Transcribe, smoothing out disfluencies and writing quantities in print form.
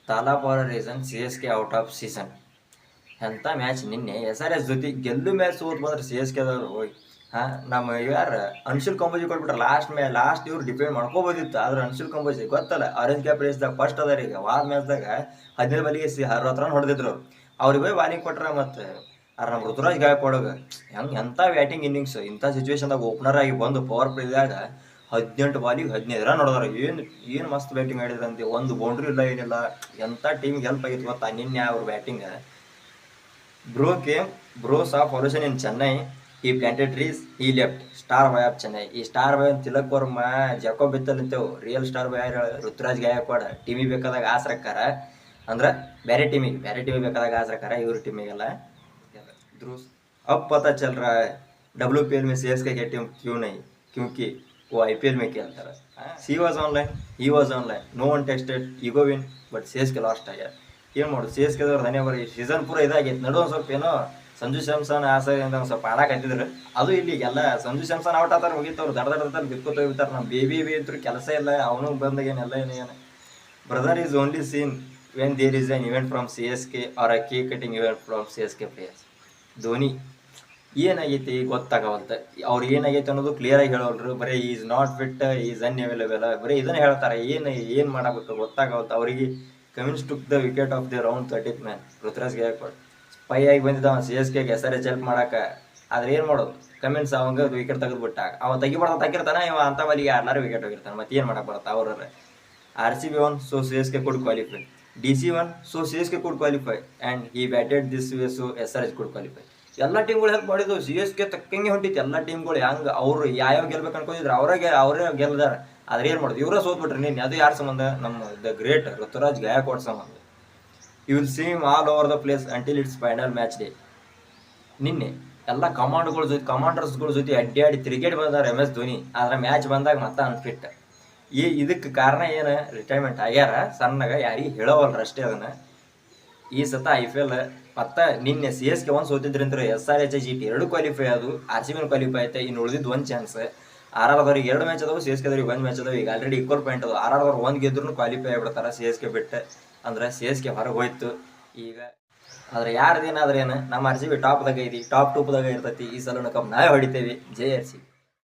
ತಾಲಾ for reason C S K out of season ಎಂಥ match ನಿನ್ನೆ S R S ಜೊತೆ ಗೆಲ್ಲು ಮ್ಯಾಚ್ ಸೋತ್ ಬಂದ್ರೆ ಸಿ ಎಸ್ ಕೆದವ್ರು ಹೋಯ್ ಹಾಂ ನಮ್ಮ ಯಾರು ಅನ್ಶುಲ್ ಕಂಬೋಜಿ ಕೊಟ್ಬಿಟ್ರೆ ಲಾಸ್ಟ್ ಇವ್ರು ಡಿಪೆಂಡ್ ಮಾಡ್ಕೋಬೋದಿತ್ತು ಆದ್ರೆ ಅನ್ಶುಲ್ ಕಂಬೋಜಿ ಗೊತ್ತಲ್ಲ ಆರೆಂಜ್ ಕ್ಯಾಪ್ ರೇಸ್ದಾಗ ಫಸ್ಟ್ ಅದಾರ ಈಗ ವಾರ ಮ್ಯಾಚ್ದಾಗ 15 ಬಾಲಿಗೆ 60 ರನ್ ಹೊಡೆದಿದ್ರು ಅವ್ರಿಗೆ ಹೋಗಿ ವಾರ್ನಿಂಗ್ ಕೊಟ್ರೆ ಮತ್ತು ಆದ್ರೆ ನಮ್ಮ ಋತುರಾಜ್ ಗಾಯಕ್ವಾಡಗೆ ಎಂಥ ಬ್ಯಾಟಿಂಗ್ ಇನ್ನಿಂಗ್ಸ್ ಇಂಥ ಸಿಚುವೇಶನ್ದಾಗ ಓಪನರ್ ಆಗಿ ಬಂದು ಪವರ್ ಪ್ಲೇದಾಗ 18 ಬಾಲಿಗೆ 15 ರನ್ ಹೊಡೆದಾರೆ. ಏನು ಮಸ್ತ್ ಬ್ಯಾಟಿಂಗ್ ಆಡಿದ್ರಂತೆ, ಒಂದು ಬೌಂಡ್ರಿ ಇಲ್ಲ ಏನಿಲ್ಲ. ಎಂಥ ಟೀಮ್ಗೆ ಹೆಲ್ಪ್ ಆಗಿತ್ತು ಗೊತ್ತಾ ನಿನ್ನೆ ಅವ್ರ batting. Bro saw formation in Chennai, ಈ ಪ್ಲಾಂಟೆಡ್ ಟ್ರೀಸ್, ಈ left star boy of Chennai. ಈ star boy Tilak Varma Jacob Bethell ನಿಂತೇವು. Real star boy Ruturaj Gaikwad. ಟೀಮಿಗೆ ಬೇಕಾದಾಗ ಆಸರಕ್ಕಾರ ಅಂದ್ರೆ ಬೇರೆ ಟೀಮಿಗೆ ಬೇಕಾದಾಗ ಆಸರಕ್ಕಾರ, ಇವ್ರ ಟೀಮಿಗೆಲ್ಲ अब पता चल रहा है WPL में CSK की टीम क्यों नहीं, क्योंकि वो IPL में खेलता रहा. He was online, no one texted, ego win, but CSK lost ಆಗ್ಯಾರ. ಏನು ಮಾಡೋದು, CSK ದವ್ರು ಧನ್ಯವಾದ. ಈ ಸೀಸನ್ ಪೂರ ಇದಾಗೈತೆ. ನಡು ಒಂದು ಸ್ವಲ್ಪ ಏನೋ ಸಂಜು ಸ್ಯಾಮ್ಸನ್ ಆಸೆ ಅಂತ ಒಂದು ಸ್ವಲ್ಪ ಆಡಾಕತ್ತಿದ್ರು. ಅದು ಇಲ್ಲಿಗೆಲ್ಲ ಸಂಜು ಸ್ಯಾಮ್ಸನ್ ಔಟ್ ಆತಾರೆ, ಹೋಗಿತ್ತವ್ರು ದಡ ಬಿತ್ಕೋತ ಹೋಗ್ತಾರೆ. ನಮ್ಮ ಬೇಬಿ ಅಂತೂ ಕೆಲಸ ಇಲ್ಲ, ಅವನು ಬಂದಾಗೇನೆಲ್ಲ ಏನು brother is only seen when there is an event from CSK or a cake cutting event from CSK players. Dhoni ಏನಾಗೈತಿ ಗೊತ್ತಾಗವಲ್ತ, ಅವ್ರು ಏನಾಗೈತೆ ಅನ್ನೋದು ಕ್ಲಿಯರ್ ಆಗಿ ಹೇಳೋಲ್ರು. ಬರೀ is not fit, is unavailable, ಬರೀ ಇದನ್ನ ಹೇಳ್ತಾರೆ. ಏನು ಮಾಡಬೇಕು ಗೊತ್ತಾಗವಲ್ತ ಅವ್ರಿಗೆ. Cummins took the wicket of the round 30th man. Ruturaj Gaikwad spy ಆಗಿ ಬಂದಿದ್ದ CSK SRH ಹೆಲ್ಪ್ ಮಾಡಕ್ಕೆ. ಆದ್ರೆ ಏನು ಮಾಡೋದು, ಕಮಿನ್ಸ್ ಅವಂಗ ವಿಕೆಟ್ ತೆಗೆದ್ಬಿಟ್ಟ. ಅವ ತೆಗಿರ್ತಾನೆ, ಇವ ಅಂತ ಬಲಿಗೆ ಎಲ್ಲರೂ ವಿಕೆಟ್ ಹೋಗಿರ್ತಾನೆ. ಮತ್ತೆ ಏನು ಮಾಡಕ್ಕೆ ಬರುತ್ತೆ. ಅವ್ರ RCB won, so CSK could qualify. DC won, so CSK could qualify, and he batted this way, so SRH could qualify. ಎಲ್ಲ ಟೀಮ್ಗಳು ಹೆಲ್ಪ್ ಮಾಡಿದ್ವು. CSK ತಕ್ಕಂಗೆ ಹೊಂಟಿತ್ತು ಎಲ್ಲ ಟೀಮ್ಗಳು. ಹೆಂಗೆ ಅವ್ರು ಯಾವ ಗೆಲ್ಬೇಕು ಅನ್ಕೊಂಡಿದ್ರು ಅವರೇ ಗೆಲ್ದಾರ. ಆದ್ರೆ ಏನು ಮಾಡೋದು, ಇವರೇ ಸೋತ್ಬಿಟ್ರಿ ನಿನ್ನೆ. ಅದು ಯಾರ ಸಂಬಂಧ, ನಮ್ಮ ದ ಗ್ರೇಟ್ ಋತುರಾಜ್ ಗಾಯಕ್ವಾಡ್ ಸಂಬಂಧ. You will see him all over the place until it's final match day. ನಿನ್ನೆ ಎಲ್ಲ ಕಮಾಂಡರ್ಸ್ಗಳ ಜೊತೆ ಅಡ್ಡಾಡಿ ತಿರುಗೇಡಿ ಬಂದಾರ MS ಧೋನಿ. ಆದ್ರೆ ಮ್ಯಾಚ್ ಬಂದಾಗ ಮತ್ತೆ ಅನ್ಫಿಟ್. ಇದಕ್ಕೆ ಕಾರಣ ಏನು, ರಿಟೈರ್ಮೆಂಟ್ ಆಗ್ಯಾರ ಸಣ್ಣಗ, ಯಾರಿಗೆ ಹೇಳೋವಲ್ರ ಅಷ್ಟೇ ಅದನ್ನ. ಈ ಸತ IPL ಮತ್ತೆ ನಿನ್ನೆ CSK ಒಂದು ಸೋತಿದ್ರಂದ್ರೆ SRH GT 2 ಕ್ವಾಲಿಫೈ ಅದು, RCB ಕ್ವಾಲಿಫೈ ಐತೆ. ಇನ್ನು ಉಳಿದಿದ್ದು ಒಂದು ಚಾನ್ಸ್. RRದವ್ರಿಗೆ 2 ಮ್ಯಾಚ್ ಅದಾವು, CSKದವ್ರಿಗೆ 1 ಮ್ಯಾಚ್ ಅದಾವು. ಈಗ ಆಲ್ರೆಡಿ ಈಕ್ವಲ್ ಪಾಯಿಂಟ್ ಅದು. RRದವ್ರು 1 ಗೆದ್ರು ಕ್ವಾಲಿಫೈ ಆಗ್ಬಿಡ್ತಾರೆ. CSK ಬಿಟ್ಟು ಅಂದ್ರೆ CSK ಹೊರಗೆ ಹೋಯ್ತು ಈಗ. ಆದ್ರೆ ಯಾರ್ದೇನಾದ್ರೇನು, ನಮ್ಮ RCB ಟಾಪ್ದಾಗ ಐತಿ, ಟಾಪ್ 2ದಾಗ ಇರ್ತೈತಿ. ಈ ಸಲ ಕಪ್ ನಾವೇ ಹೊಡಿತೇವಿ. ಜೈ RCB.